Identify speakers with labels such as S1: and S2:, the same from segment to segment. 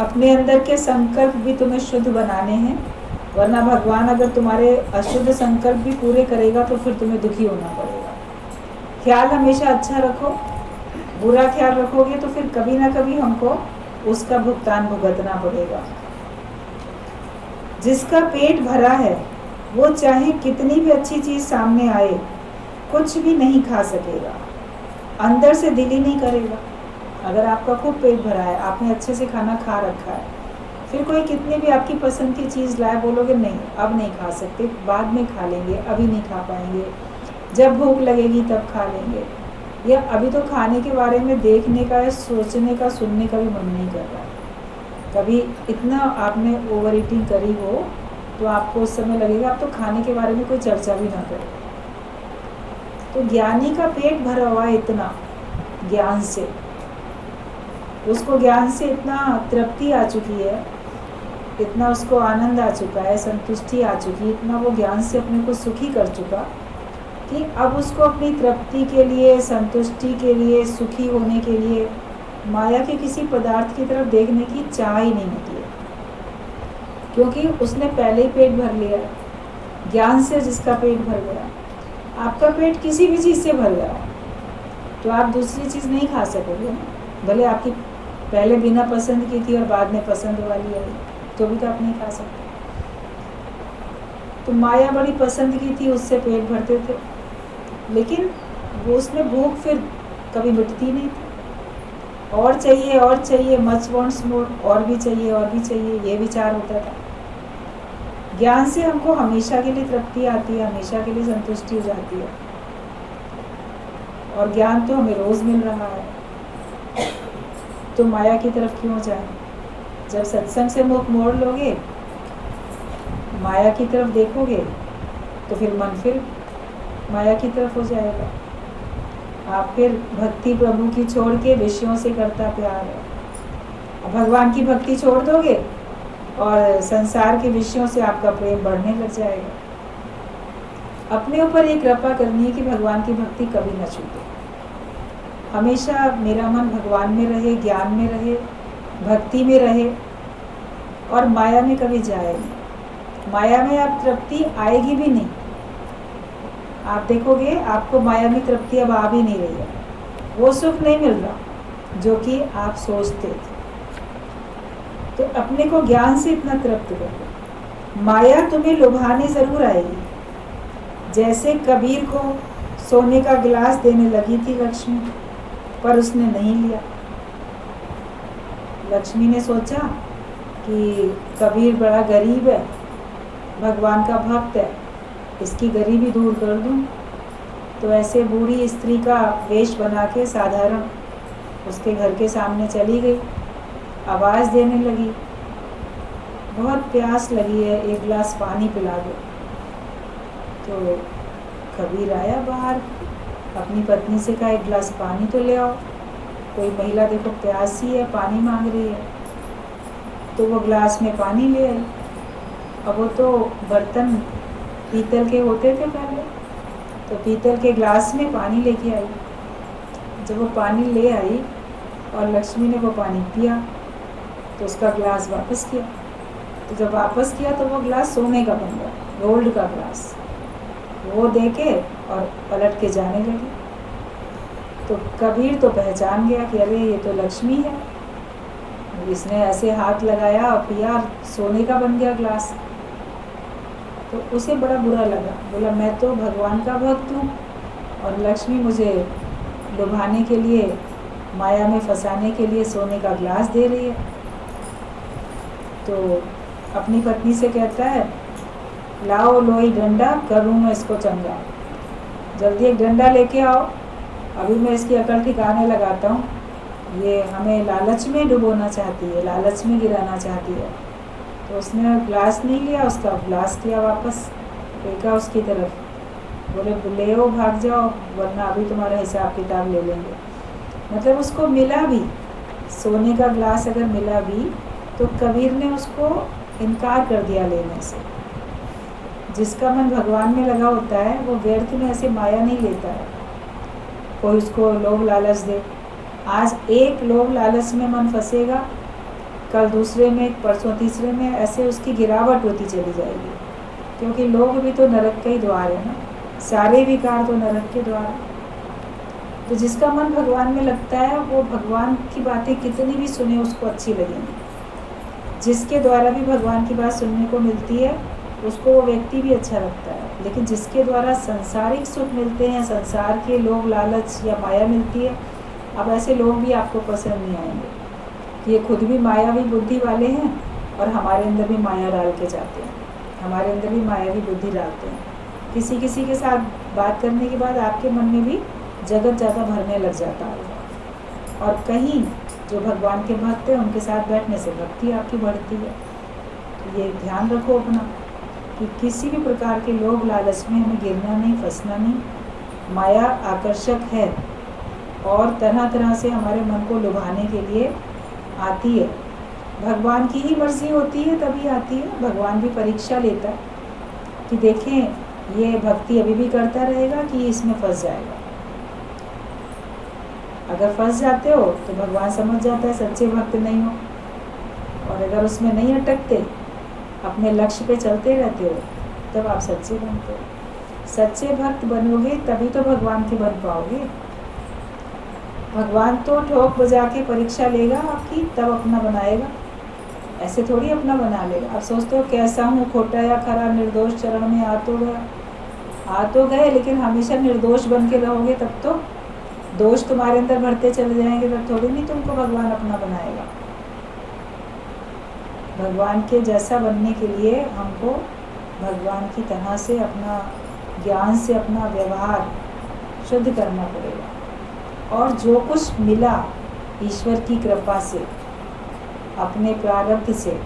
S1: अपने अंदर के संकल्प भी तुम्हें शुद्ध बनाने हैं, वरना भगवान अगर तुम्हारे अशुद्ध संकल्प भी पूरे करेगा तो फिर तुम्हें दुखी होना पड़ेगा। ख्याल हमेशा अच्छा रखो, बुरा ख्याल रखोगे तो फिर कभी ना कभी हमको उसका भुगतान भुगतना पड़ेगा। जिसका पेट भरा है वो चाहे कितनी भी अच्छी चीज सामने आए कुछ भी नहीं खा सकेगा, अंदर से दिल ही नहीं करेगा। अगर आपका खूब पेट भरा है, आपने अच्छे से खाना खा रखा है, फिर कोई कितनी भी आपकी पसंद की चीज़ लाए, बोलोगे नहीं अब नहीं खा सकते, बाद में खा लेंगे, अभी नहीं खा पाएंगे, जब भूख लगेगी तब खा लेंगे। या अभी तो खाने के बारे में देखने का, सोचने का, सुनने का भी मन नहीं कर रहा। कभी इतना आपने ओवर ईटिंग करी हो तो आपको उस समय लगेगा अब तो खाने के बारे में कोई चर्चा भी ना करे। तो ज्ञानी का पेट भरा हुआ है इतना ज्ञान से, उसको ज्ञान से इतना तृप्ति आ चुकी है, इतना उसको आनंद आ चुका है, संतुष्टि आ चुकी है, इतना वो ज्ञान से अपने को सुखी कर चुका कि अब उसको अपनी तृप्ति के लिए, संतुष्टि के लिए, सुखी होने के लिए माया के किसी पदार्थ की तरफ देखने की चाह ही नहीं होती है, क्योंकि उसने पहले ही पेट भर लिया। ज्ञान से जिसका पेट भर गया, आपका पेट किसी भी चीज़ से भर गया तो आप दूसरी चीज़ नहीं खा सकोगे ना, भले आपकी पहले बिना पसंद की थी और बाद में पसंद वाली आई तो भी तो आप नहीं खा सकते। तो माया बड़ी पसंद की थी, उससे पेट भरते थे, लेकिन वो उसमें भूख फिर कभी मिटती नहीं थी, और चाहिए और चाहिए, मच वांट्स मोर, और भी चाहिए और भी चाहिए, ये विचार होता था। ज्ञान से हमको हमेशा के लिए तृप्ति आती है, हमेशा के लिए संतुष्टि हो जाती है, और ज्ञान तो हमें रोज मिल रहा है, तो माया की तरफ क्यों जाए। जब सत्संग से मुख मोड़ लोगे, माया की तरफ देखोगे तो फिर मन फिर माया की तरफ हो जाएगा। आप फिर भक्ति प्रभु की छोड़ के विषयों से करता प्यार है, भगवान की भक्ति छोड़ दोगे और संसार के विषयों से आपका प्रेम बढ़ने लग जाएगा। अपने ऊपर एक कृपा करनी है कि भगवान की भक्ति कभी न छूटे, हमेशा मेरा मन भगवान में रहे, ज्ञान में रहे, भक्ति में रहे, और माया में कभी जाए नहीं। माया में आप तृप्ति आएगी भी नहीं, आप देखोगे आपको माया में तृप्ति अब आ भी नहीं रही है, वो सुख नहीं मिल रहा जो कि आप सोचते थे। तो अपने को ज्ञान से इतना तृप्त करो, माया तुम्हें लुभाने जरूर आएगी। जैसे कबीर को सोने का गिलास देने लगी थी लक्ष्मी, पर उसने नहीं लिया। लक्ष्मी ने सोचा कि कबीर बड़ा गरीब है, भगवान का भक्त है, इसकी गरीबी दूर कर दूं। तो ऐसे बूढ़ी स्त्री का वेश बना के साधारण उसके घर के सामने चली गई, आवाज़ देने लगी, बहुत प्यास लगी है, एक गिलास पानी पिला दो। तो कबीर आया बाहर, अपनी पत्नी से कहा एक गिलास पानी तो ले आओ, कोई महिला देखो प्यासी है, पानी मांग रही है। तो वो गिलास में पानी ले आई। अब वो तो बर्तन पीतल के होते थे पहले, तो पीतल के गिलास में पानी लेके आई। जब वो पानी ले आई और लक्ष्मी ने वो पानी पिया तो उसका गिलास वापस किया। तो जब वापस किया तो वो गिलास सोने का बन गया, गोल्ड का गिलास। वो देके और पलट के जाने लगी। तो कबीर तो पहचान गया कि अरे ये तो लक्ष्मी है, इसने ऐसे हाथ लगाया और पिया, सोने का बन गया गिलास। तो उसे बड़ा बुरा लगा, बोला मैं तो भगवान का भक्त हूँ और लक्ष्मी मुझे लुभाने के लिए, माया में फंसाने के लिए सोने का गिलास दे रही है। तो अपनी पत्नी से कहता है लाओ लोई डंडा, करूँ मैं इसको चंगा, जल्दी एक डंडा लेके आओ, अभी मैं इसकी अकल ठिकाने लगाता हूँ। ये हमें लालच में डुबोना चाहती है, लालच में गिराना चाहती है। तो उसने ग्लास नहीं लिया, उसका ग्लास किया वापस, फेंका उसकी तरफ, बोले ले आओ, भाग जाओ, वरना अभी तुम्हारा हिसाब किताब ले लेंगे। मतलब उसको मिला भी, सोने का ग्लास अगर मिला भी तो कबीर ने उसको इनकार कर दिया लेने से। जिसका मन भगवान में लगा होता है वो व्यर्थ में ऐसे माया नहीं लेता है। कोई उसको लोभ लालच दे, आज एक लोभ लालच में मन फंसेगा, कल दूसरे में, परसों तीसरे में, ऐसे उसकी गिरावट होती चली जाएगी, क्योंकि लोग भी तो नरक का ही द्वार है ना, सारे विकार तो नरक के द्वार है। तो जिसका मन भगवान में लगता है वो भगवान की बातें कितनी भी सुने उसको अच्छी लगेंगी। जिसके द्वारा भी भगवान की बात सुनने को मिलती है उसको वो व्यक्ति भी अच्छा लगता है, लेकिन जिसके द्वारा संसारिक सुख मिलते हैं, संसार के लोभ लालच या माया मिलती है, अब ऐसे लोग भी आपको पसंद नहीं आएंगे कि ये खुद भी मायावी बुद्धि वाले हैं और हमारे अंदर भी माया डाल के जाते हैं, हमारे अंदर भी मायावी बुद्धि डालते हैं। किसी किसी के साथ बात करने के बाद आपके मन में भी जगत ज़्यादा भरने लग जाता है, और कहीं जो भगवान के भक्त हैं उनके साथ बैठने से भक्ति आपकी बढ़ती है। तो ये ध्यान रखो अपना कि किसी भी प्रकार के लोभ लालच में हमें गिरना नहीं, फंसना नहीं। माया आकर्षक है और तरह तरह से हमारे मन को लुभाने के लिए आती है। भगवान की ही मर्जी होती है तभी आती है। भगवान भी परीक्षा लेता है कि देखें ये भक्ति अभी भी करता रहेगा कि इसमें फंस जाएगा। अगर फंस जाते हो तो भगवान समझ जाता है सच्चे भक्त नहीं हो, और अगर उसमें नहीं अटकते, अपने लक्ष्य पे चलते रहते हो, तब आप सच्चे बनते हो। सच्चे भक्त बनोगे तभी तो भगवान के बन पाओगे। भगवान तो ठोक बजा के परीक्षा लेगा आपकी, तब अपना बनाएगा, ऐसे थोड़ी अपना बना लेगा। आप सोचते हो कैसा हूँ, खोटा या खरा, निर्दोष चरण में आ तो गए, लेकिन हमेशा निर्दोष बन के रहोगे तब तो दोष तुम्हारे अंदर भरते चले जाएंगे, तब थोड़ी नहीं तुमको भगवान अपना बनाएगा। भगवान के जैसा बनने के लिए हमको भगवान की तरह से अपना ज्ञान से अपना व्यवहार शुद्ध करना पड़ेगा, और जो कुछ मिला ईश्वर की कृपा से, अपने प्रारब्ध से,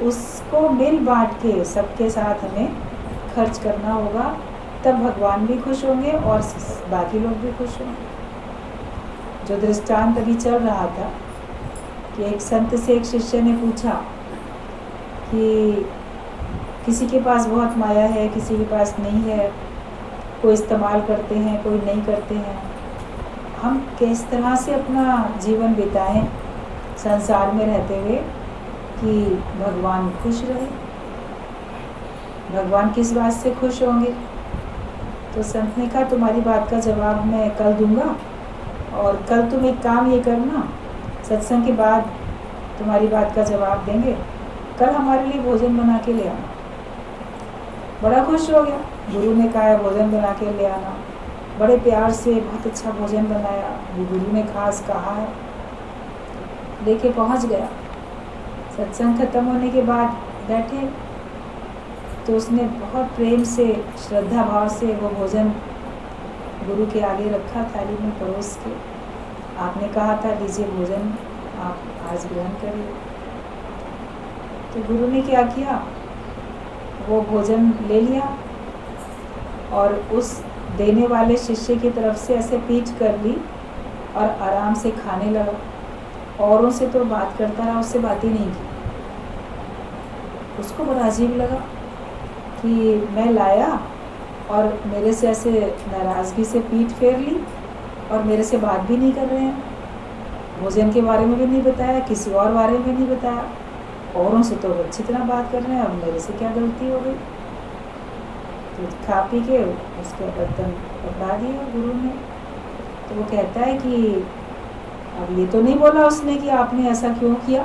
S1: उसको मिल बांट के सबके साथ हमें खर्च करना होगा। तब भगवान भी खुश होंगे और बाकी लोग भी खुश होंगे। जो दृष्टांत अभी चल रहा था कि एक संत से एक शिष्य ने पूछा कि किसी के पास बहुत माया है, किसी के पास नहीं है, कोई इस्तेमाल करते हैं, कोई नहीं करते हैं, हम किस तरह से अपना जीवन बिताएं संसार में रहते हुए कि भगवान खुश रहे। भगवान किस बात से खुश होंगे? तो संत ने कहा तुम्हारी बात का जवाब मैं कल दूंगा, और कल तुम एक काम ये करना, सत्संग के बाद तुम्हारी बात का जवाब देंगे, कल हमारे लिए भोजन बना के ले आना। बड़ा खुश हो गया। गुरु ने कहा है भोजन बना के ले आना, बड़े प्यार से बहुत अच्छा भोजन बनाया, गुरु ने खास कहा है, लेके पहुंच गया। सत्संग खत्म होने के बाद बैठे तो उसने बहुत प्रेम से, श्रद्धा भाव से वो भोजन गुरु के आगे रखा, थाली में परोस के। आपने कहा था लीजिए भोजन, आप आज ग्रहण करिए। तो गुरु ने क्या किया, वो भोजन ले लिया और उस देने वाले शिष्य की तरफ से ऐसे पीठ कर ली और आराम से खाने लगा। औरों से तो बात करता रहा, उससे बात ही नहीं की। उसको बड़ा अजीब लगा कि मैं लाया और मेरे से ऐसे नाराज़गी से पीठ फेर ली और मेरे से बात भी नहीं कर रहे हैं, भोजन के बारे में भी नहीं बताया, किसी और बारे में नहीं बताया, औरों से तो अच्छी तरह बात कर रहे हैं, अब मेरे से क्या गलती हो गई। तो खा पी के उसके बर्तन पकड़ा दिया गुरु ने। तो वो कहता है कि अब ये तो नहीं बोला उसने कि आपने ऐसा क्यों किया।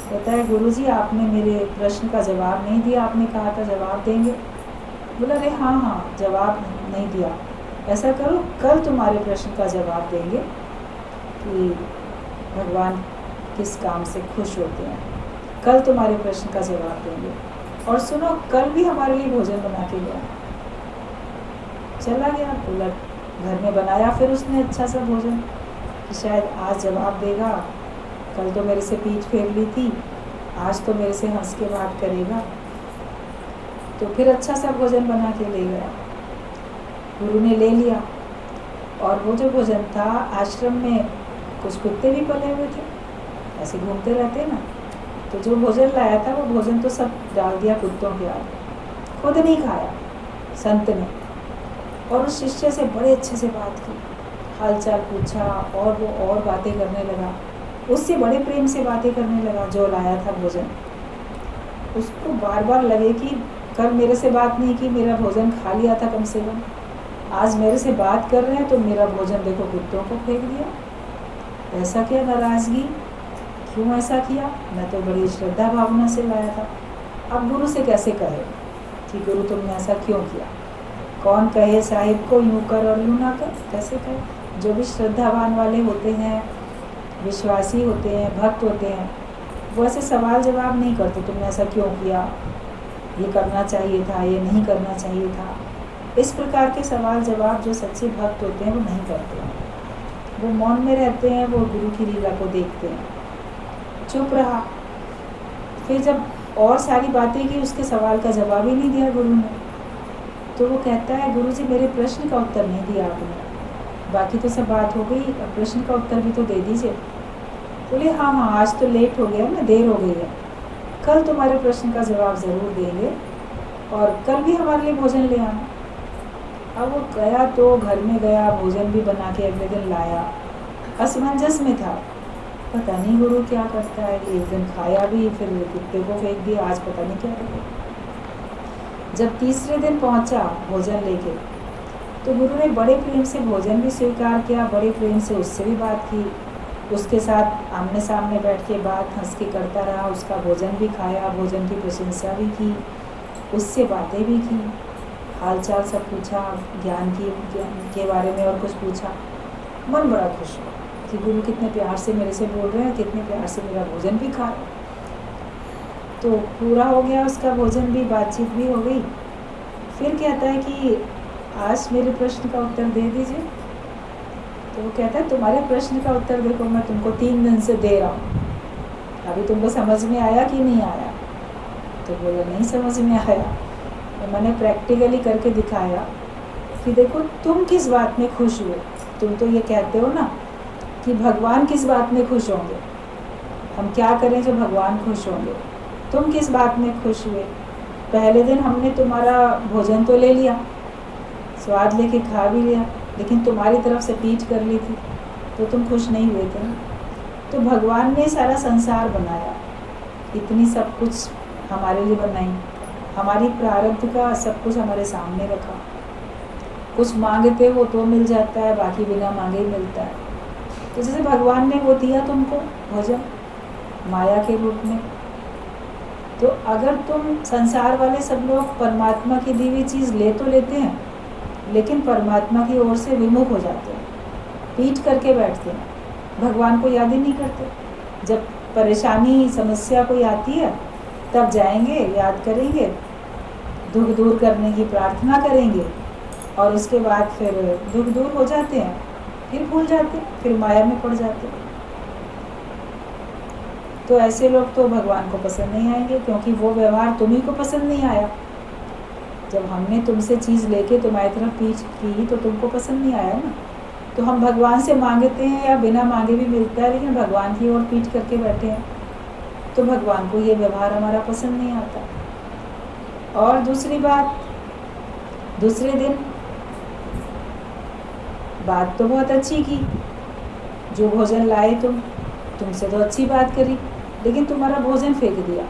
S1: कहता है गुरुजी आपने मेरे प्रश्न का जवाब नहीं दिया, आपने कहा था जवाब देंगे। बोला अरे हाँ जवाब नहीं दिया, ऐसा करो कल तुम्हारे प्रश्न का जवाब देंगे कि भगवान किस काम से खुश होते हैं, कल तुम्हारे प्रश्न का जवाब देंगे। और सुनो कल भी हमारे लिए भोजन बना के गया। चला गया, उलट घर में बनाया फिर उसने अच्छा सा भोजन कि शायद आज जवाब देगा, कल तो मेरे से पीठ फेर ली थी, आज तो मेरे से हंस के बात करेगा। तो फिर अच्छा सा भोजन बना के ले गया, गुरु ने ले लिया। और वो जो भोजन था, आश्रम में कुछ कुत्ते भी पले हुए थे, ऐसे घूमते रहते ना, तो जो भोजन लाया था वो भोजन तो सब डाल दिया कुत्तों के आगे, खुद नहीं खाया संत ने। और उस शिष्य से बड़े अच्छे से बात की, हाल चाल पूछा और वो और बातें करने लगा। उससे बड़े प्रेम से बातें करने लगा जो लाया था भोजन। उसको बार बार लगे कि कल मेरे से बात नहीं की, मेरा भोजन खा लिया था कम से कम, आज मेरे से बात कर रहे हैं तो मेरा भोजन देखो कुत्तों को फेंक दिया। ऐसा क्या नाराज़गी, क्यों ऐसा किया? मैं तो बड़ी श्रद्धा भावना से लाया था। अब गुरु से कैसे कहे कि गुरु तुमने ऐसा क्यों किया? कौन कहे साहिब को यूँ कर और यूँ ना कर, कैसे कहे? जो भी श्रद्धावान वाले होते हैं, विश्वासी होते हैं, भक्त होते हैं, वो ऐसे सवाल जवाब नहीं करते तुमने ऐसा क्यों किया, ये करना चाहिए था, ये नहीं करना चाहिए था। इस प्रकार के सवाल जवाब जो सच्चे भक्त होते हैं वो नहीं करते हैं। वो मौन में रहते हैं, वो गुरु की लीला को देखते हैं। चुप रहा। फिर जब और सारी बातें की, उसके सवाल का जवाब ही नहीं दिया गुरु ने। तो वो कहता है गुरु जी मेरे प्रश्न का उत्तर नहीं दिया आपने, बाकी तो सब बात हो गई, अब प्रश्न का उत्तर भी तो दे दीजिए। बोले हाँ हाँ आज तो लेट हो गया ना, देर हो गई है, कल तुम्हारे प्रश्न का जवाब ज़रूर देंगे और कल भी हमारे लिए भोजन ले आना। अब वो गया तो घर में गया, भोजन भी बना के अगले दिन लाया। असमंजस में था, पता नहीं गुरु क्या करता है, एक दिन खाया भी फिर कुत्ते को फेंक दिया, आज पता नहीं क्या करेगा। जब तीसरे दिन पहुंचा भोजन लेके तो गुरु ने बड़े प्रेम से भोजन भी स्वीकार किया, बड़े प्रेम से उससे भी बात की, उसके साथ आमने सामने बैठ के बात हंस के करता रहा, उसका भोजन भी खाया, भोजन की प्रशंसा भी की, उससे बातें भी की, हालचाल सब पूछा, ज्ञान के बारे में और कुछ पूछा। मन बड़ा खुश हुआ कि गुरु कितने प्यार से मेरे से बोल रहे हैं, कितने प्यार से मेरा भोजन भी खा रहे। तो पूरा हो गया उसका भोजन भी, बातचीत भी हो गई। फिर कहता है कि आज मेरे प्रश्न का उत्तर दे दीजिए। तो वो कहता है तुम्हारे प्रश्न का उत्तर देखो मैं तुमको 3 दिन से दे रहा हूँ, अभी तुमको समझ में आया कि नहीं आया? तो बोला नहीं समझ में आया। तो मैंने प्रैक्टिकली करके दिखाया कि देखो तुम किस बात में खुश हुए। तुम तो ये कहते हो ना कि भगवान किस बात में खुश होंगे, हम क्या करें जो भगवान खुश होंगे। तुम किस बात में खुश हुए? पहले दिन हमने तुम्हारा भोजन तो ले लिया, स्वाद लेके खा भी लिया, लेकिन तुम्हारी तरफ से पीठ कर ली थी तो तुम खुश नहीं हुए थे ना। तो भगवान ने सारा संसार बनाया, इतनी सब कुछ हमारे लिए बनाई, हमारी प्रारब्ध का सब कुछ हमारे सामने रखा। कुछ मांगते हो तो मिल जाता है, बाकी बिना मांगे ही मिलता है। तो जैसे भगवान ने वो दिया तुमको भोजन माया के रूप में, तो अगर तुम संसार वाले सब लोग परमात्मा की दी हुई चीज़ ले तो लेते हैं, लेकिन परमात्मा की ओर से विमुख हो जाते हैं, पीठ करके बैठते हैं, भगवान को याद ही नहीं करते। जब परेशानी समस्या कोई आती है तब जाएंगे, याद करेंगे, दुख दूर करने की प्रार्थना करेंगे और उसके बाद फिर दुख दूर हो जाते हैं, फिर भूल जाते हैं, फिर माया में पड़ जाते हैं। तो ऐसे लोग तो भगवान को पसंद नहीं आएंगे, क्योंकि वो व्यवहार तुम्ही को पसंद नहीं आया। जब हमने तुमसे चीज़ लेके तुम्हारी तरफ पीठ की तो तुमको पसंद नहीं आया ना। तो हम भगवान से मांगते हैं या बिना मांगे भी मिलता है, लेकिन भगवान की ओर पीठ करके बैठे हैं तो भगवान को ये व्यवहार हमारा पसंद नहीं आता। और दूसरी बात, दूसरे दिन बात तो बहुत अच्छी की, जो भोजन लाए तुमसे तो अच्छी बात करी, लेकिन तुम्हारा भोजन फेंक दिया,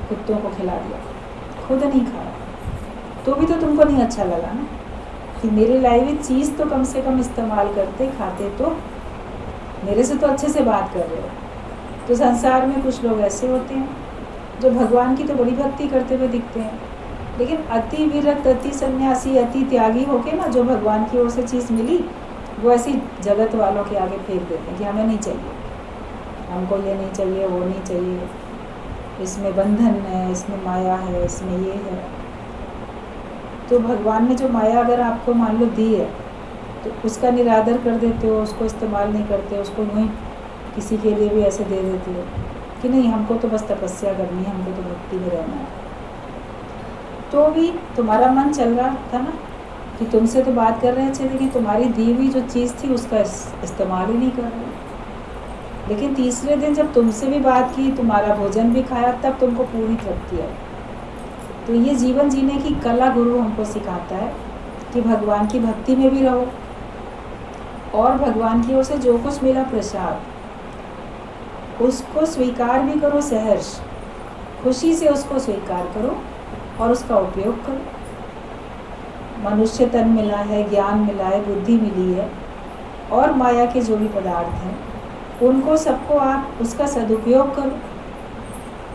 S1: कुत्तों को खिला दिया, खुद नहीं खाया। तो भी तो तुमको नहीं अच्छा लगा ना कि मेरी लाई हुई चीज़ तो कम से कम इस्तेमाल करते, खाते, तो मेरे से तो अच्छे से बात कर रहे हो। तो संसार में कुछ लोग ऐसे होते हैं जो भगवान की तो बड़ी भक्ति करते हुए दिखते हैं, लेकिन अति विरक्त, अति सन्यासी, अति त्यागी होके ना, जो भगवान की ओर से चीज़ मिली वो ऐसी जगत वालों के आगे फेंक देते हैं कि हमें नहीं चाहिए, हमको ये नहीं चाहिए, वो नहीं चाहिए, इसमें बंधन है, इसमें माया है, इसमें ये है। तो भगवान ने जो माया अगर आपको मान लो दी है तो उसका निरादर कर देते हो, उसको इस्तेमाल नहीं करते, उसको वहीं किसी के लिए भी ऐसे दे देते हो कि नहीं हमको तो बस तपस्या करनी है, हमको तो भक्ति में रहना है। तो भी तुम्हारा मन चल रहा था ना कि तुमसे तो बात कर रहे अच्छे, लेकिन तुम्हारी दी हुई जो चीज़ थी उसका इस्तेमाल ही नहीं कर रहे। लेकिन तीसरे दिन जब तुमसे भी बात की, तुम्हारा भोजन भी खाया, तब तुमको पूरी तृप्ति आई। तो ये जीवन जीने की कला गुरु हमको सिखाता है कि भगवान की भक्ति में भी रहो और भगवान की ओर से जो कुछ मिला प्रसाद उसको स्वीकार भी करो सहर्ष, खुशी से उसको स्वीकार करो और उसका उपयोग करो। मनुष्य तन मिला है, ज्ञान मिला है, बुद्धि मिली है, और माया के जो भी पदार्थ हैं उनको सबको आप उसका सदुपयोग करो,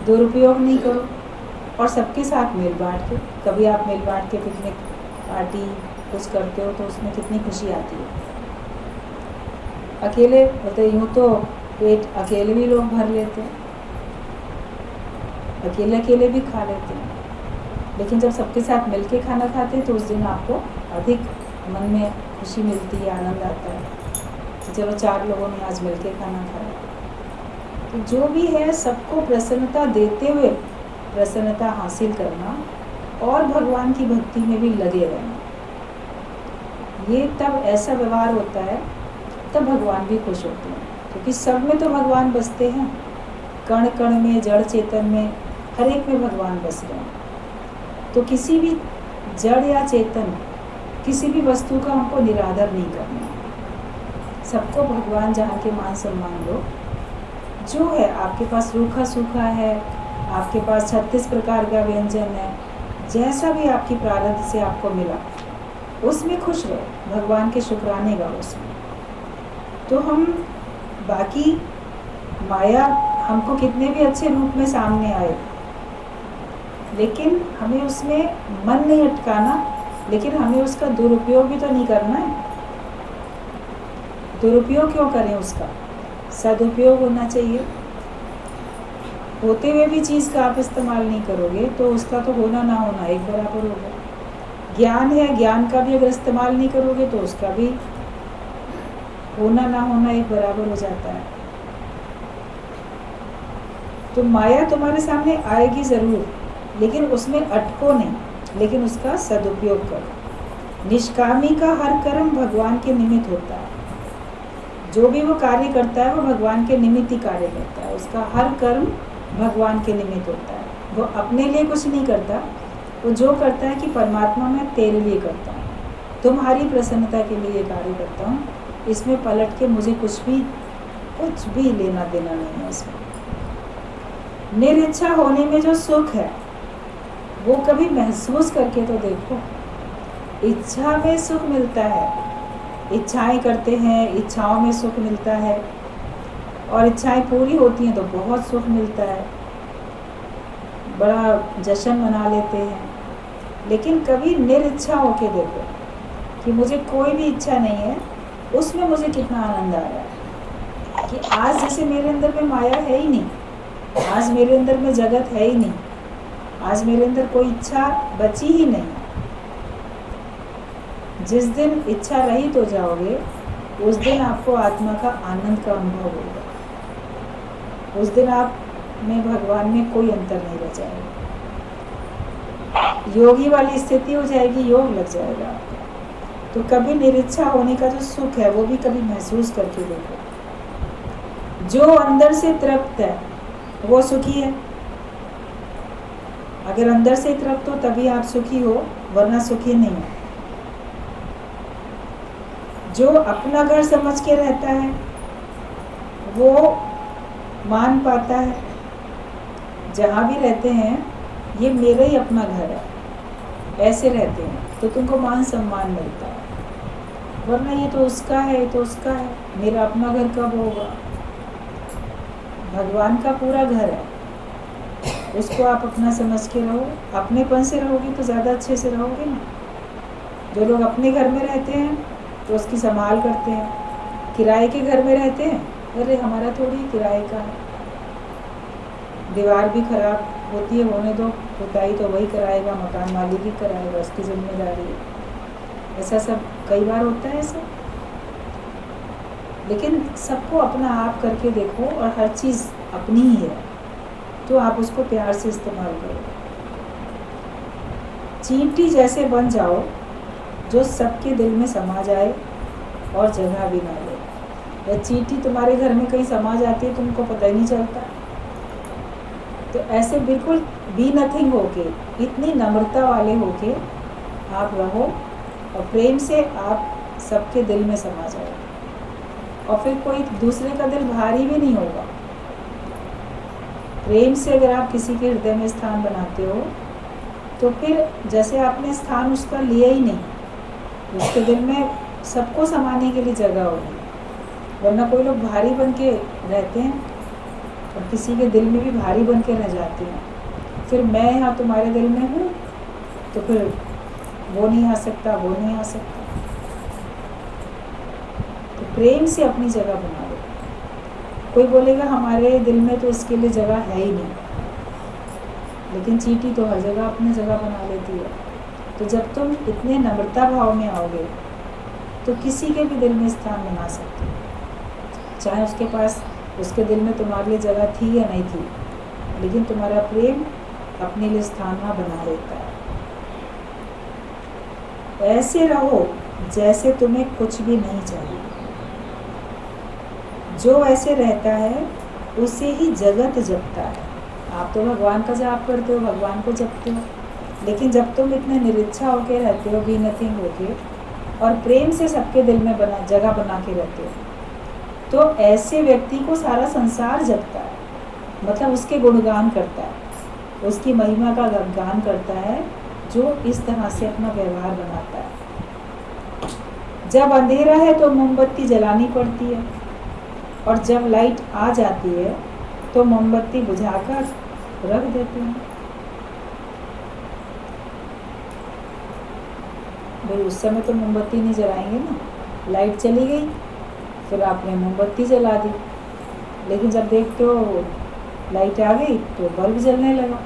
S1: दुरुपयोग नहीं करो। और सबके साथ मिल बांट के, कभी आप मिल बांट के पिकनिक पार्टी कुछ करते हो तो उसमें कितनी खुशी आती है। अकेले होते यूँ तो पेट अकेले भी लोग भर लेते हैं, अकेले अकेले भी खा लेते हैं, लेकिन जब सबके साथ मिलके खाना खाते हैं तो उस दिन आपको अधिक मन में खुशी मिलती है, आनंद आता है कि चलो 4 लोगों ने आज मिलके खाना खाया। तो जो भी है सबको प्रसन्नता देते हुए प्रसन्नता हासिल करना और भगवान की भक्ति में भी लगे रहना, ये तब ऐसा व्यवहार होता है तब भगवान भी खुश होते हैं, क्योंकि सब में तो भगवान बसते हैं, कण कण में, जड़ चेतन में, हर एक में भगवान बस रहे हैं। तो किसी भी जड़ या चेतन, किसी भी वस्तु का हमको निरादर नहीं करना, सबको भगवान जहाँ के मान सम्मान दो। जो है आपके पास रूखा सूखा है, आपके पास 36 प्रकार का व्यंजन है, जैसा भी आपकी प्रारब्ध से आपको मिला उसमें खुश रहो, भगवान के शुक्राने गाओ उसमें। तो हम बाकी माया हमको कितने भी अच्छे रूप में सामने आए, लेकिन हमें उसमें मन नहीं अटकाना, लेकिन हमें उसका दुरुपयोग भी तो नहीं करना है। दुरुपयोग क्यों करें उसका, सदुपयोग होना चाहिए। होते हुए भी चीज़ का आप इस्तेमाल नहीं करोगे तो उसका तो होना ना होना एक बराबर होगा। ज्ञान है, ज्ञान का भी अगर इस्तेमाल नहीं करोगे तो उसका भी होना ना होना एक बराबर हो जाता है। तो माया तुम्हारे सामने आएगी ज़रूर, लेकिन उसमें अटको नहीं, लेकिन उसका सदुपयोग करो। निष्कामी का हर कर्म भगवान के निमित्त होता है। जो भी वो कार्य करता है वो भगवान के निमित्त ही कार्य करता है, उसका हर कर्म भगवान के निमित्त होता है। वो अपने लिए कुछ नहीं करता, वो जो करता है कि परमात्मा मैं तेरे लिए करता हूँ, तुम्हारी प्रसन्नता के लिए कार्य करता हूँ, इसमें पलट के मुझे कुछ भी लेना देना नहीं है। इसमें निरिच्छा होने में जो सुख है वो कभी महसूस करके तो देखो। इच्छा में सुख मिलता है, इच्छाएं करते हैं, इच्छाओं में सुख मिलता है, और इच्छाएं पूरी होती हैं तो बहुत सुख मिलता है, बड़ा जश्न मना लेते हैं। लेकिन कभी निरिच्छा होके देखो कि मुझे कोई भी इच्छा नहीं है, उसमें मुझे कितना आनंद आ रहा है कि आज जैसे मेरे अंदर में माया है ही नहीं, आज मेरे अंदर में जगत है ही नहीं, आज मेरे अंदर कोई इच्छा बची ही नहीं। जिस दिन इच्छा रहित हो जाओगे उस दिन आपको आत्मा का आनंद का अनुभव होगा, उस दिन आप में भगवान में कोई अंतर नहीं रह जाएगा, योगी वाली स्थिति हो जाएगी, योग लग जाएगा आपका। तो कभी निरिच्छा होने का जो सुख है वो भी कभी महसूस करके देखो। जो अंदर से तृप्त है वो सुखी है। अगर अंदर से तृप्त हो तभी आप सुखी हो, वरना सुखी नहीं हो। जो अपना घर समझ के रहता है वो मान पाता है, जहाँ भी रहते हैं ये मेरा ही अपना घर है, ऐसे रहते हैं तो तुमको मान सम्मान मिलता है। वरना ये तो उसका है, ये तो उसका है, मेरा अपना घर कब होगा। भगवान का पूरा घर है, उसको आप अपना समझ के रहो। अपनेपन से रहोगे तो ज़्यादा अच्छे से रहोगे ना। जो लोग अपने घर में रहते हैं तो उसकी संभाल करते हैं, किराए के घर में रहते हैं, अरे हमारा थोड़ी किराए का है, दीवार भी खराब होती है, होने दो, पुताई तो वही कराएगा, मकान मालिक ही कराएगा, उसकी जिम्मेदारी है। ऐसा सब कई बार होता है ऐसा। लेकिन सबको अपना आप करके देखो और हर चीज़ अपनी ही है तो आप उसको प्यार से इस्तेमाल करो। चींटी जैसे बन जाओ जो सबके दिल में समा जाए और जगह भी ना ले। या चींटी तुम्हारे घर में कहीं समा जाती है तुमको पता ही नहीं चलता। तो ऐसे बिल्कुल बी नथिंग होके, इतनी नम्रता वाले होके आप रहो और प्रेम से आप सबके दिल में समा जाओ, और फिर कोई दूसरे का दिल भारी भी नहीं होगा। प्रेम से अगर आप किसी के हृदय में स्थान बनाते हो तो फिर जैसे आपने स्थान उसका लिया ही नहीं, उसके दिल में सबको समाने के लिए जगह होगी। वरना कोई लोग भारी बन के रहते हैं और किसी के दिल में भी भारी बन के रह जाते हैं। फिर मैं यहाँ तुम्हारे दिल में हूँ तो फिर वो नहीं आ सकता, वो नहीं आ सकता। तो प्रेम से अपनी जगह बना लो। कोई बोलेगा हमारे दिल में तो इसके लिए जगह है ही नहीं, लेकिन चींटी तो हर जगह अपनी जगह बना लेती है। तो जब तुम इतने नम्रता भाव में आओगे तो किसी के भी दिल में स्थान बना सकते हो, चाहे उसके पास उसके दिल में तुम्हारे लिए जगह थी या नहीं थी, लेकिन तुम्हारा प्रेम अपने लिए स्थान वहाँ बना लेता है। ऐसे रहो जैसे तुम्हें कुछ भी नहीं चाहिए। जो ऐसे रहता है उसे ही जगत जपता है। आप तो भगवान का जाप करते हो, भगवान को जपते हो, लेकिन जब तुम इतने निरीच्छा होके रहते हो, बी नथिंग होके, और प्रेम से सबके दिल में जगह बना के रहते हो, तो ऐसे व्यक्ति को सारा संसार जपता है। मतलब उसके गुणगान करता है, उसकी महिमा का गान करता है, जो इस तरह से अपना व्यवहार बनाता है। जब अंधेरा है तो मोमबत्ती जलानी पड़ती है, और जब लाइट आ जाती है तो मोमबत्ती बुझाकर रख देते हैं। भाई उस समय तो मोमबत्ती नहीं जलाएंगे ना, लाइट चली गई फिर आपने मोमबत्ती जला दी, लेकिन जब देखते हो लाइट आ गई तो बल्ब जलने लगा,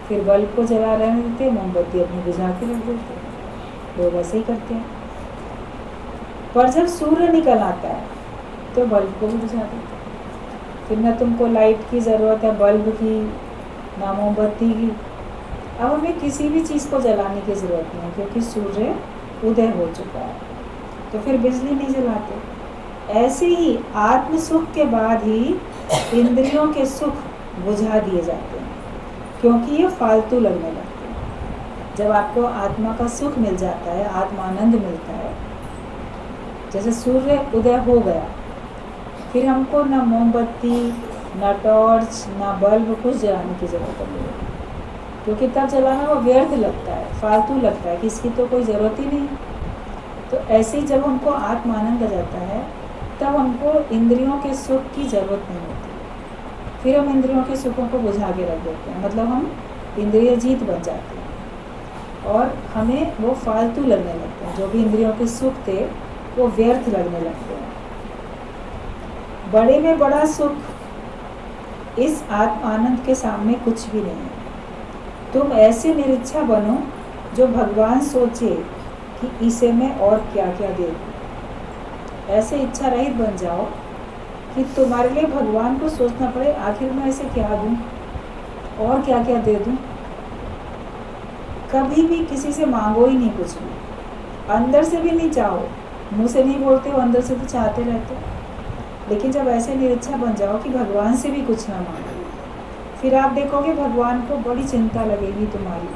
S1: फिर बल्ब को जला रहने देते, मोमबत्ती अपनी बुझा के रख देते। लोग ऐसे ही करते हैं। पर जब सूर्य निकल आता है तो बल्ब को भी बुझा देते हैं। फिर ना तुमको लाइट की ज़रूरत है, बल्ब की, ना मोमबत्ती की। अब हमें किसी भी चीज़ को जलाने की ज़रूरत नहीं है, क्योंकि सूर्य उदय हो चुका है, तो फिर बिजली नहीं जलाते। ऐसे ही आत्म सुख के बाद ही इंद्रियों के सुख बुझा दिए जाते हैं, क्योंकि ये फालतू लगने लगते हैं। जब आपको आत्मा का सुख मिल जाता है, आत्मानंद मिलता है, जैसे सूर्य उदय हो गया, फिर हमको ना मोमबत्ती, ना टॉर्च, ना बल्ब कुछ जलाने की ज़रूरत नहीं है, क्योंकि तब जलाना वो व्यर्थ लगता है, फालतू लगता है कि इसकी तो कोई ज़रूरत ही नहीं। तो ऐसे ही जब हमको आत्मानंद आ जाता है तब हमको इंद्रियों के सुख की ज़रूरत नहीं होती। फिर हम इंद्रियों के सुखों को बुझा के रख देते हैं, मतलब हम इंद्रिय जीत बन जाते हैं और हमें वो फालतू लगने लगते हैं। जो भी इंद्रियों के सुख थे वो व्यर्थ लगने लगते हैं। बड़े में बड़ा सुख इस आत्मानंद के सामने कुछ भी नहीं है। तुम ऐसे निरीच्छा बनो जो भगवान सोचे कि इसे मैं और क्या क्या दे दूँ। ऐसे इच्छा रहित बन जाओ कि तुम्हारे लिए भगवान को सोचना पड़े, आखिर मैं इसे क्या दूँ और क्या क्या दे दूँ। कभी भी किसी से मांगो ही नहीं कुछ भी, अंदर से भी नहीं चाहो। मुंह से नहीं बोलते हो, अंदर से तो चाहते रहते हो। लेकिन जब ऐसे निरीच्छा बन जाओ कि भगवान से भी कुछ ना मांगो, फिर आप देखोगे भगवान को बड़ी चिंता लगेगी तुम्हारी।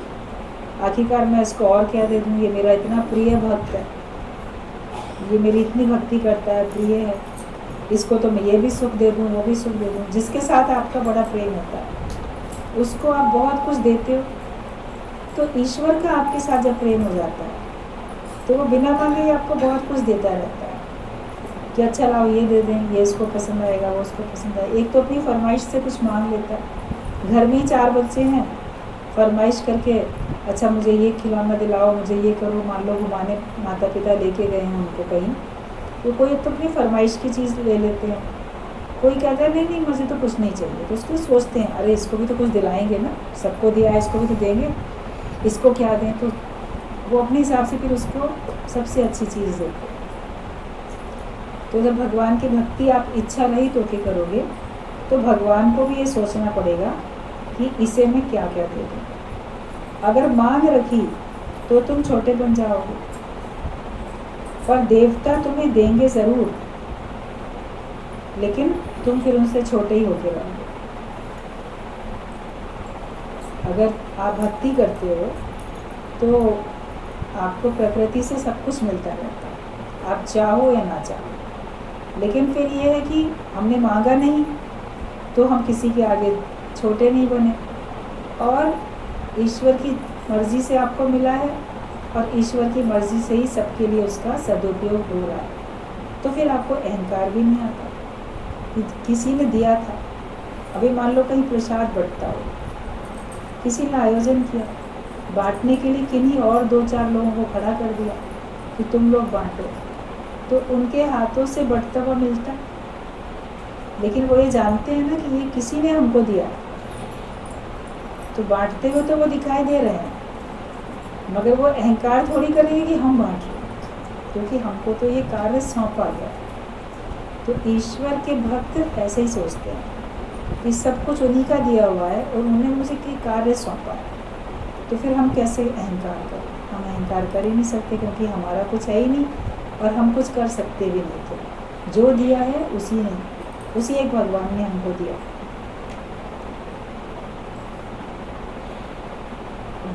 S1: आखिरकार मैं इसको और क्या दे दूँ, ये मेरा इतना प्रिय भक्त है, ये मेरी इतनी भक्ति करता है, प्रिय है, इसको तो मैं ये भी सुख दे दूँ, वो भी सुख दे दूँ। जिसके साथ आपका बड़ा प्रेम होता है उसको आप बहुत कुछ देते हो, तो ईश्वर का आपके साथ जब प्रेम हो जाता है तो वो बिना मांगे ही आपको बहुत कुछ देता रहता है कि अच्छा लाओ ये दे दें, ये इसको पसंद आएगा, वो उसको पसंद आएगा। एक तो अपनी फरमाइश से कुछ मांग लेता है। घर में ही 4 बच्चे हैं, फरमाइश करके अच्छा मुझे ये खिलौना दिलाओ, मुझे ये करो। मान लो घुमाने माता पिता लेके गए हैं उनको कहीं, तो कोई तो अपनी फरमाइश की चीज़ ले लेते हैं, कोई कहता है नहीं नहीं मुझे तो कुछ नहीं चाहिए। तो उसको सोचते हैं अरे इसको भी तो कुछ दिलाएंगे ना, सबको दिया है इसको भी तो देंगे, इसको क्या दें। तो वो अपने हिसाब से फिर उसको सबसे अच्छी चीज़ देते हैं। तो जब भगवान की भक्ति आप इच्छा रहित होके करोगे तो भगवान को भी ये सोचना पड़ेगा कि इसे मैं क्या क्या दे दूँ। अगर मांग रखी तो तुम छोटे बन जाओगे, पर देवता तुम्हें देंगे ज़रूर, लेकिन तुम फिर उनसे छोटे ही होके रहोगे। अगर आप भक्ति करते हो तो आपको प्रकृति से सब कुछ मिलता रहता है, आप चाहो या ना चाहो। लेकिन फिर ये है कि हमने मांगा नहीं तो हम किसी के आगे छोटे नहीं बने, और ईश्वर की मर्ज़ी से आपको मिला है और ईश्वर की मर्ज़ी से ही सबके लिए उसका सदुपयोग हो रहा है। तो फिर आपको अहंकार भी नहीं आता कि किसी ने दिया था। अभी मान लो कहीं प्रसाद बंटता हो, किसी ने आयोजन किया, बांटने के लिए किन्हीं और 2-4 लोगों को खड़ा कर दिया कि तुम लोग बांटो, तो उनके हाथों से बंटता हुआ मिलता, लेकिन वो ये जानते हैं ना कि ये किसी ने हमको दिया, तो बांटते हुए तो वो दिखाई दे रहे हैं, मगर वो अहंकार थोड़ी करेंगे कि हम बांट रहे हैं, क्योंकि हमको तो ये कार्य सौंपा गया। तो ईश्वर के भक्त ऐसे ही सोचते हैं कि सब कुछ उन्हीं का दिया हुआ है और उन्होंने मुझे कोई कार्य सौंपा है, तो फिर हम कैसे अहंकार करें? हम अहंकार कर ही नहीं सकते, क्योंकि हमारा कुछ है ही नहीं और हम कुछ कर सकते भी नहीं थे। जो दिया है उसी एक भगवान ने हमको दिया।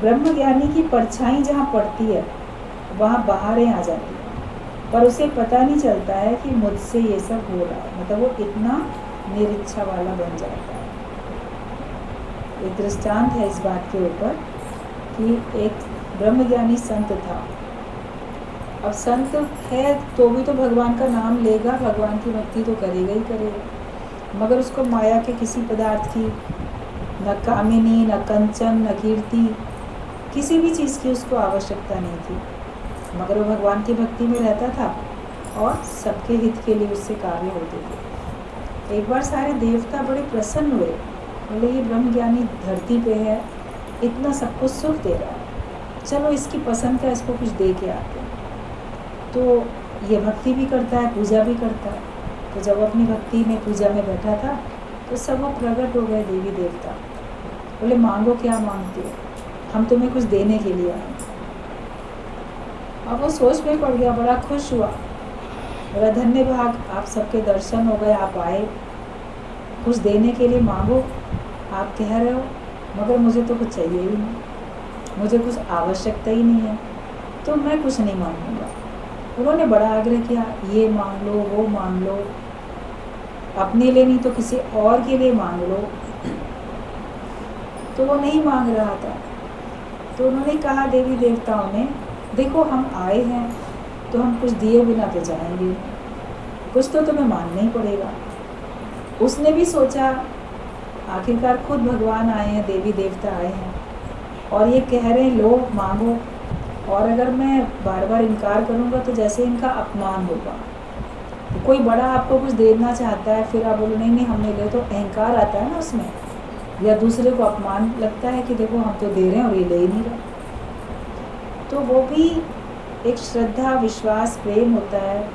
S1: ब्रह्म ज्ञानी की परछाई जहाँ पड़ती है वहाँ बाहरें आ जाती हैं, पर उसे पता नहीं चलता है कि मुझसे ये सब हो रहा है, मतलब वो इतना निरीक्षा वाला बन जाता है। एक दृष्टांत है इस बात के ऊपर कि एक ब्रह्मज्ञानी संत था। अब संत है तो भी तो भगवान का नाम लेगा, भगवान की भक्ति तो करेगा ही करेगा, मगर उसको माया के किसी पदार्थ की, न कामिनी, न कंचन, न कीर्ति, किसी भी चीज़ की उसको आवश्यकता नहीं थी, मगर वो भगवान की भक्ति में रहता था और सबके हित के लिए उससे कार्य होते थे। एक बार सारे देवता बड़े प्रसन्न हुए, बोले ये ब्रह्मज्ञानी धरती पे है, इतना सबको सुख दे रहा है, चलो इसकी पसंद का इसको कुछ दे के आते हैं। तो ये भक्ति भी करता है, पूजा भी करता है। तो जब अपनी भक्ति में पूजा में बैठा था तो सब वो प्रकट हो गए देवी देवता, बोले मांगो, क्या मांगते हो, हम तुम्हें कुछ देने के लिए आए। अब वो सोच में पड़ गया, बड़ा खुश हुआ, बड़ा धन्य भाग, आप सबके दर्शन हो गए, आप आए, कुछ देने के लिए मांगो, आप कह रहे हो, मगर मुझे तो कुछ चाहिए ही नहीं, मुझे कुछ आवश्यकता ही नहीं है, तो मैं कुछ नहीं मांगूंगा। उन्होंने बड़ा आग्रह किया, ये मांग लो, वो मांग लो, अपने लिए नहीं तो किसी और के लिए मांग लो। तो वो नहीं मांग रहा था। तो उन्होंने कहा देवी देवताओं ने, देखो हम आए हैं तो हम कुछ दिए बिना तो जाएंगे, कुछ तो तुम्हें मांगना ही पड़ेगा। उसने भी सोचा आखिरकार खुद भगवान आए हैं, देवी देवता आए हैं और ये कह रहे हैं लो मांगो, और अगर मैं बार बार इनकार करूँगा तो जैसे इनका अपमान होगा। तो कोई बड़ा आपको कुछ देना चाहता है, फिर आप बोलो नहीं नहीं हमने ले, तो अहंकार आता है ना उसमें, या दूसरे को अपमान लगता है कि देखो हम तो दे रहे हैं और ये ले ही नहीं रहे। तो वो भी एक श्रद्धा, विश्वास, प्रेम होता है,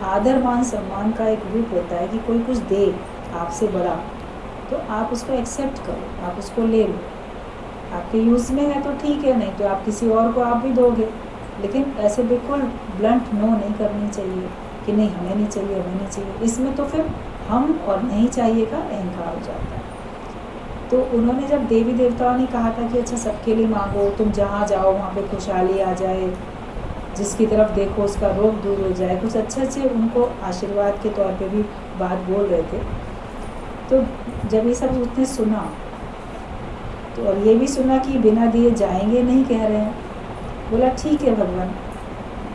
S1: आदर मान सम्मान का एक रूप होता है कि कोई कुछ दे आपसे बड़ा तो आप उसको एक्सेप्ट करो, आप उसको ले लो। आपके यूज़ में है तो ठीक है, नहीं तो आप किसी और को आप भी दोगे, लेकिन ऐसे बिल्कुल ब्लंट नो नहीं करनी चाहिए कि नहीं हमें नहीं चाहिए, हमें नहीं चाहिए। इसमें तो फिर हम और नहीं चाहिए का अहंकार हो जाता है। तो उन्होंने जब देवी देवताओं ने कहा था कि अच्छा सबके लिए मांगो, तुम जहाँ जाओ वहाँ पे खुशहाली आ जाए, जिसकी तरफ देखो उसका रोग दूर हो जाए, कुछ अच्छे उनको आशीर्वाद के तौर पे भी बात बोल रहे थे। तो जब ये सब उसने सुना तो और ये भी सुना कि बिना दिए जाएंगे नहीं कह रहे हैं, बोला ठीक है भगवान,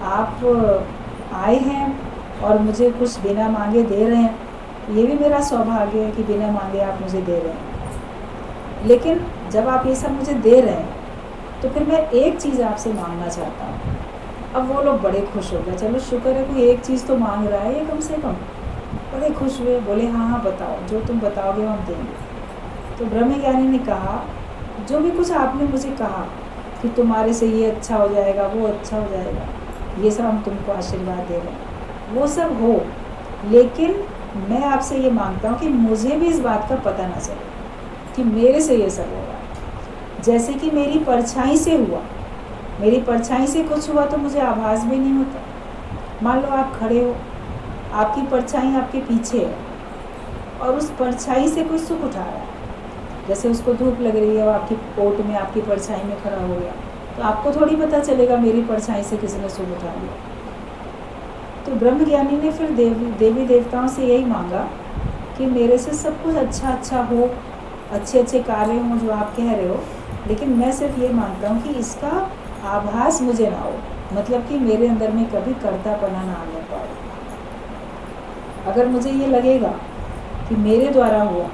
S1: आप आए हैं और मुझे कुछ बिना मांगे दे रहे हैं, ये भी मेरा सौभाग्य है कि बिना मांगे आप मुझे दे रहे हैं। लेकिन जब आप ये सब मुझे दे रहे हैं तो फिर मैं एक चीज़ आपसे मांगना चाहता हूँ। अब वो लोग बड़े खुश हो गए, चलो शुक्र है कोई एक चीज़ तो मांग रहा है ये कम से कम। बड़े खुश हुए, बोले हाँ हाँ बताओ, जो तुम बताओगे हम देंगे। तो ब्रह्मज्ञानी ने कहा जो भी कुछ आपने मुझे कहा कि तुम्हारे से ये अच्छा हो जाएगा, वो अच्छा हो जाएगा, ये सब हम तुमको आशीर्वाद दे रहे हैं, वो सब हो, लेकिन मैं आपसे ये मांगता हूँ कि मुझे भी इस बात का पता ना चले कि मेरे से ये सब हो रहा है। जैसे कि मेरी परछाई से हुआ, मेरी परछाई से कुछ हुआ तो मुझे आभास भी नहीं होता। मान लो आप खड़े हो, आपकी परछाई आपके पीछे है और उस परछाई से कोई सुख उठा रहा है, जैसे उसको धूप लग रही है और आपकी कोट में आपकी परछाई में खड़ा हो गया, तो आपको थोड़ी पता चलेगा मेरी परछाई से किसी ने सुख उठा लिया। तो ब्रह्मज्ञानी ने फिर देवी देवताओं से यही मांगा कि मेरे से सब कुछ अच्छा हो, अच्छे अच्छे कार्य हों जो आप कह रहे हो, लेकिन मैं सिर्फ ये मानता हूँ कि इसका आभास मुझे ना हो, मतलब कि मेरे अंदर में कभी कर्तापना ना आने पाए। अगर मुझे ये लगेगा कि मेरे द्वारा हुआ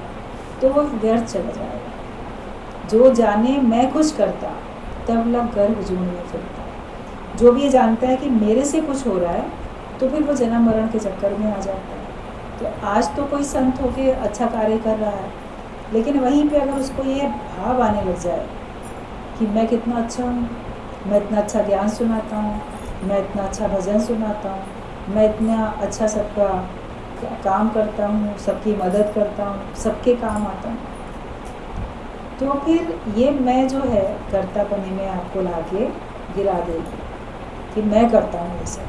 S1: तो वो व्यर्थ चला जाएगा। जो जाने मैं कुछ करता तब लग गर्भ जून में फिरता। जो भी ये जानता है कि मेरे से कुछ हो रहा है तो फिर वो जन्म मरण के चक्कर में आ जाता है। तो आज तो कोई संत होके अच्छा कार्य कर रहा है, लेकिन वहीं पे अगर उसको ये भाव आने लग जाए कि मैं कितना अच्छा हूँ, मैं इतना अच्छा ज्ञान सुनाता हूँ, मैं इतना अच्छा भजन सुनाता हूँ, मैं इतना अच्छा सबका काम करता हूँ, सबकी मदद करता हूँ, सबके काम आता हूँ, तो फिर ये मैं जो है कर्तापने में आपको लाके गिरा देगी कि मैं करता हूँ ये सब।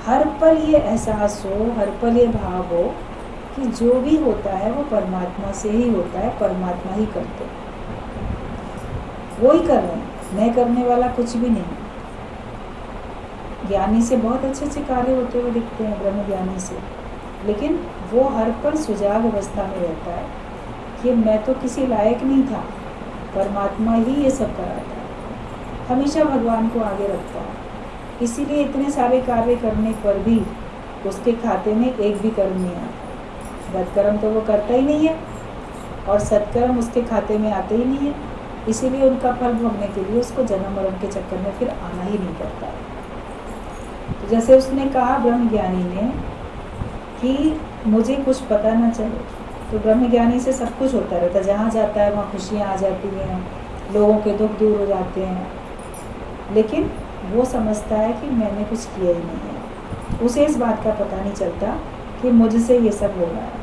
S1: हर पल ये एहसास हो, हर पल ये भाव हो कि जो भी होता है वो परमात्मा से ही होता है, परमात्मा ही करते हैं, वो ही कर रहे हैं, मैं करने वाला कुछ भी नहीं। ज्ञानी से बहुत अच्छे अच्छे कार्य होते हुए दिखते हैं, ब्रह्म ज्ञानी से, लेकिन वो हर पल सुजाग अवस्था में रहता है कि मैं तो किसी लायक नहीं था, परमात्मा ही ये सब कराता है, हमेशा भगवान को आगे रखता है। इसीलिए इतने सारे कार्य करने पर भी उसके खाते में एक भी कर्म नहीं आता। बदकर्म तो वो करता ही नहीं है और सत्कर्म उसके खाते में आते ही नहीं है, इसीलिए उनका फल भोगने के लिए उसको जन्म मरण के चक्कर में फिर आना ही नहीं पड़ता है। तो जैसे उसने कहा ब्रह्म ज्ञानी ने कि मुझे कुछ पता ना चले, तो ब्रह्म ज्ञानी से सब कुछ होता रहता है, जहाँ जाता है वहाँ खुशियाँ आ जाती हैं, लोगों के दुख दूर हो जाते हैं, लेकिन वो समझता है कि मैंने कुछ किया ही नहीं है। उसे इस बात का पता नहीं चलता कि मुझसे ये सब हो रहा है।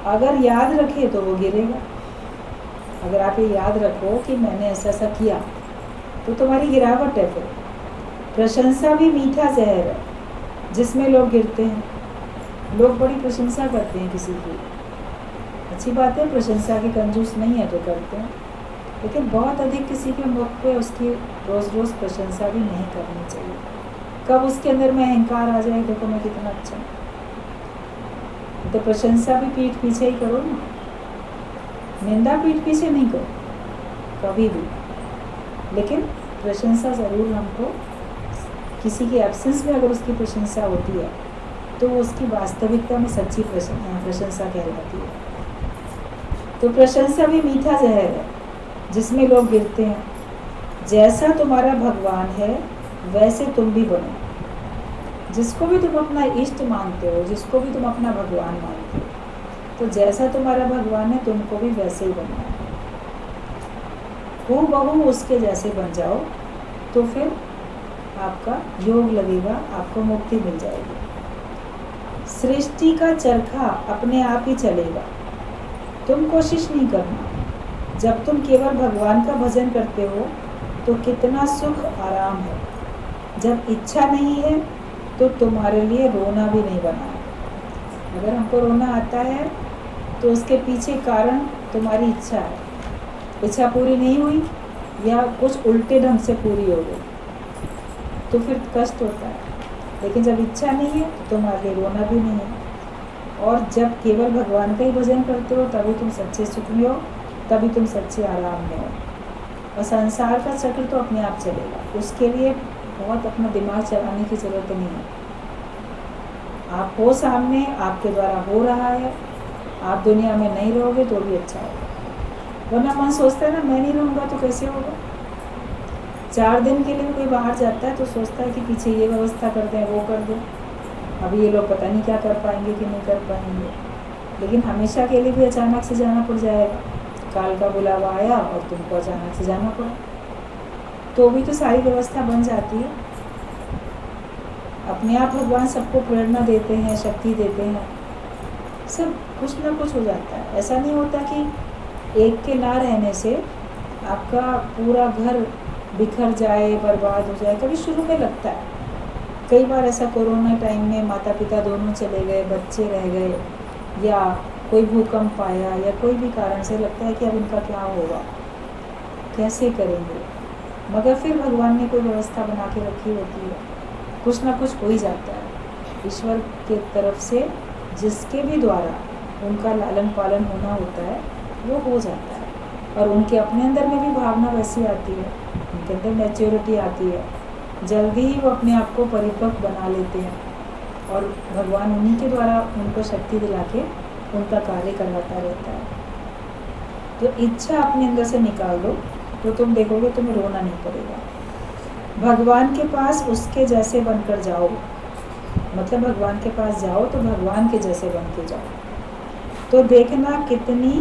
S1: अगर याद रखे तो वो गिरेगा। अगर आप ये याद रखो कि मैंने ऐसा ऐसा किया तो तुम्हारी गिरावट है। फिर प्रशंसा भी मीठा जहर है जिसमें लोग गिरते हैं। लोग बड़ी प्रशंसा करते हैं किसी की, अच्छी बात है, प्रशंसा के कंजूस नहीं है तो करते हैं, लेकिन बहुत अधिक किसी के मुख पे उसकी रोज़ रोज़ प्रशंसा भी नहीं करनी चाहिए। कब उसके अंदर में अहंकार आ जाए, देखो मैं कितना अच्छा हूँ, तो प्रशंसा भी पीठ पीछे ही करो ना, निंदा पीठ पीछे नहीं करो कभी भी। लेकिन प्रशंसा ज़रूर हमको, किसी के एब्सेंस में अगर उसकी प्रशंसा होती है तो उसकी वास्तविकता में सच्ची प्रशंसा कहलाती है। तो प्रशंसा भी मीठा जहर है जिसमें लोग गिरते हैं। जैसा तुम्हारा भगवान है वैसे तुम भी बनो। जिसको भी तुम अपना इष्ट मानते हो, जिसको भी तुम अपना भगवान मानते हो, तो जैसा तुम्हारा भगवान है तुमको भी वैसे ही बनना है। हूबहू उसके जैसे बन जाओ तो फिर आपका योग लगेगा, आपको मुक्ति मिल जाएगी। सृष्टि का चरखा अपने आप ही चलेगा, तुम कोशिश नहीं करना। जब तुम केवल भगवान का भजन करते हो तो कितना सुख आराम है। जब इच्छा नहीं है तो तुम्हारे लिए रोना भी नहीं बना है। अगर हमको रोना आता है तो उसके पीछे कारण तुम्हारी इच्छा है, इच्छा पूरी नहीं हुई या कुछ उल्टे ढंग से पूरी हो गई तो फिर कष्ट होता है। लेकिन जब इच्छा नहीं है तो तुम्हारे लिए रोना भी नहीं है। और जब केवल भगवान का ही भजन करते हो तभी तुम सच्चे सुख में हो, तभी तुम सच्चे आराम में हो। और संसार का चक्र तो अपने आप चलेगा, उसके लिए बहुत अपना दिमाग चलाने की ज़रूरत नहीं है। आप हो सामने, आपके द्वारा हो रहा है, आप दुनिया में नहीं रहोगे तो भी अच्छा होगा। वरना मन सोचता है ना, मैं नहीं रहूँगा तो कैसे होगा। 4 दिन के लिए कोई बाहर जाता है तो सोचता है कि पीछे ये व्यवस्था कर दें, वो कर दें, अभी ये लोग पता नहीं क्या कर पाएंगे कि नहीं कर पाएंगे। लेकिन हमेशा के लिए भी अचानक से जाना पड़ जाएगा। काल का बुलावा आया और तुमको अचानक से जाना पड़ा, तो भी तो सारी व्यवस्था बन जाती है। अपने आप भगवान सबको प्रेरणा देते हैं, शक्ति देते हैं, सब कुछ ना कुछ हो जाता है। ऐसा नहीं होता कि एक के ना रहने से आपका पूरा घर बिखर जाए, बर्बाद हो जाए। कभी शुरू में लगता है, कई बार ऐसा कोरोना टाइम में माता पिता दोनों चले गए, बच्चे रह गए, या कोई भूकंप आया या कोई भी कारण से लगता है कि अब इनका क्या होगा, कैसे करेंगे। मगर फिर भगवान ने कोई व्यवस्था बना के रखी होती है, कुछ ना कुछ हो ही जाता है ईश्वर के तरफ से। जिसके भी द्वारा उनका लालन पालन होना होता है वो हो जाता है। और उनके अपने अंदर में भी भावना वैसी आती है, उनके अंदर मैच्योरिटी आती है, जल्दी ही वो अपने आप को परिपक्व बना लेते हैं और भगवान उन्हीं के द्वारा उनको शक्ति दिला के उनका कार्य करवाता रहता है। तो इच्छा अपने अंदर से निकाल दो तो तुम देखोगे तुम्हें रोना नहीं पड़ेगा। भगवान के पास उसके जैसे बनकर जाओ, मतलब भगवान के पास जाओ तो भगवान के जैसे बन के जाओ, तो देखना कितनी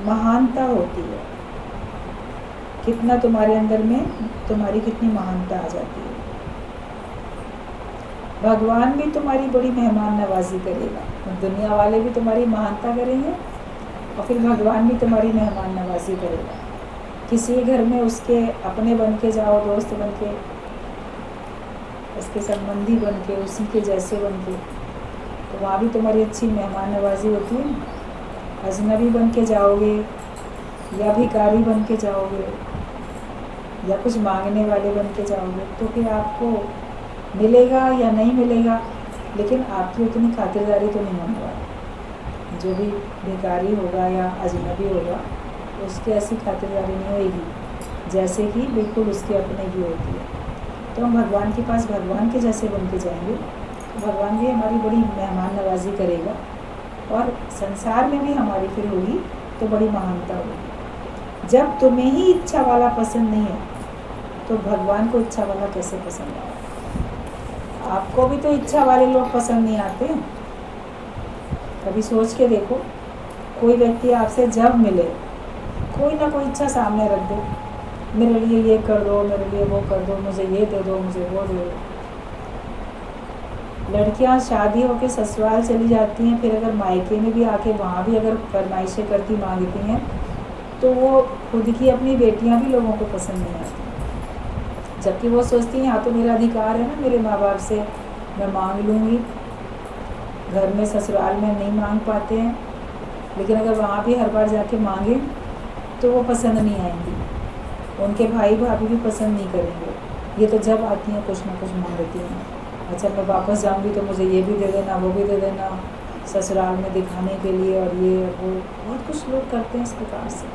S1: महानता होती है, कितना तुम्हारे अंदर में तुम्हारी कितनी महानता आ जाती है। भगवान भी तुम्हारी बड़ी मेहमान नवाजी करेगा, दुनिया वाले भी तुम्हारी महानता करेंगे और फिर भगवान भी तुम्हारी मेहमान नवाजी करेगा। किसी घर में उसके अपने बन के जाओ, दोस्त बन के, उसके संबंधी बन के, उसी के जैसे बन के, तो वहाँ भी तुम्हारी अच्छी मेहमान नवाजी होती है। अजनबी बन के जाओगे या भिखारी बन के जाओगे या कुछ मांगने वाले बन के जाओगे तो फिर आपको मिलेगा या नहीं मिलेगा, लेकिन आपकी उतनी खातिरदारी तो नहीं होने वाली। जो भी भिखारी होगा या अजनबी होगा उसकी ऐसी खातिरदारी नहीं होगी जैसे कि बिल्कुल उसके अपने की होती है। तो हम भगवान के पास भगवान के जैसे बन के जाएंगे तो भगवान भी हमारी बड़ी मेहमान नवाजी करेगा और संसार में भी हमारी फिर होगी तो बड़ी महानता होगी। जब तुम्हें ही इच्छा वाला पसंद नहीं है तो भगवान को इच्छा वाला कैसे पसंद आएगा? आपको भी तो इच्छा वाले लोग पसंद नहीं आते। कभी सोच के देखो, कोई व्यक्ति आपसे जब मिले कोई ना कोई इच्छा सामने रख दो, मेरे लिए ये कर दो, मेरे लिए वो कर दो, मुझे ये दे दो, मुझे वो दे दो। लड़कियां शादी होकर ससुराल चली जाती हैं, फिर अगर मायके में भी आके वहाँ भी अगर फरमाइशें करती मांगती हैं तो वो खुद की अपनी बेटियां भी लोगों को पसंद नहीं आती, जबकि वो सोचती हैं यहाँ तो मेरा अधिकार है ना, मेरे माँ बाप से मैं मांग लूँगी। घर में ससुराल में नहीं मांग पाते हैं, लेकिन अगर वहाँ भी हर बार जाके मांगे तो वो पसंद नहीं आएंगी, उनके भाई भाभी भी पसंद नहीं करेंगे। ये तो जब आती हैं कुछ ना कुछ मांगती हैं, अच्छा मैं वापस जाऊंगी तो मुझे ये भी दे देना, वो भी दे देना, ससुराल में दिखाने के लिए, और ये वो बहुत कुछ लोग करते हैं इस प्रकार से।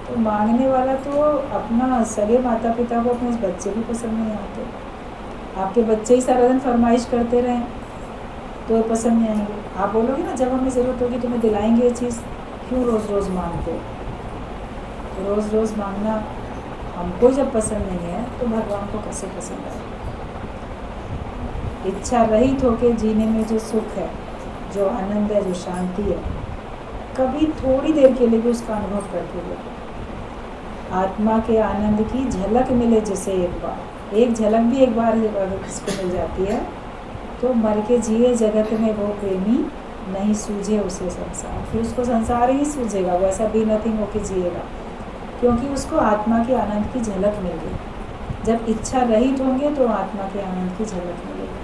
S1: तो मांगने वाला तो अपना सगे माता पिता को अपने बच्चे भी पसंद नहीं आते। आपके बच्चे ही सारा दिन फरमाइश करते रहें तो पसंद नहीं आएंगे। आप बोलोगे ना जब हमें ज़रूरत होगी तुम्हें दिलाएंगे ये चीज़, क्यों रोज़ रोज़ मांगते हो? तो रोज़ रोज़ मांगना हमको जब पसंद नहीं है तो भगवान को कैसे पसंद आए? इच्छा रहित होकर जीने में जो सुख है, जो आनंद है, जो शांति है, कभी थोड़ी देर के लिए भी उसका अनुभव करके देखो। आत्मा के आनंद की झलक मिले जिसे एक बार, एक झलक भी एक बार अगर किसको मिल जाती है तो मर के जिए जगत में वो प्रेमी, नहीं सूझे उसे संसार। फिर उसको संसार ही सूझेगा, वो ऐसा बी नथिंग होकर जिएगा, क्योंकि उसको आत्मा के आनंद की झलक मिल गई। जब इच्छा रहित होंगे तो आत्मा के आनंद की झलक मिलेगी,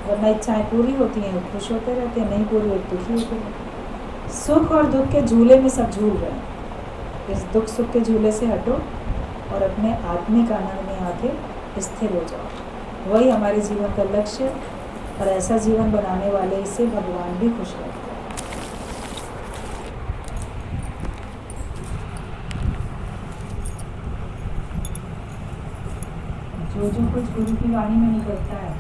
S1: वरना इच्छाएं पूरी होती हैं खुश होते रहते हैं, नहीं पूरी होती दुखी होते रहते। सुख और दुख के झूले में सब झूल रहे हैं, इस दुख सुख के झूले से हटो और अपने आत्मिक आनंद में आके स्थिर हो जाओ। वही हमारे जीवन का लक्ष्य है, और ऐसा जीवन बनाने वाले से भगवान भी खुश रहते हैं। जो कुछ गुरु की वाणी में निकलता है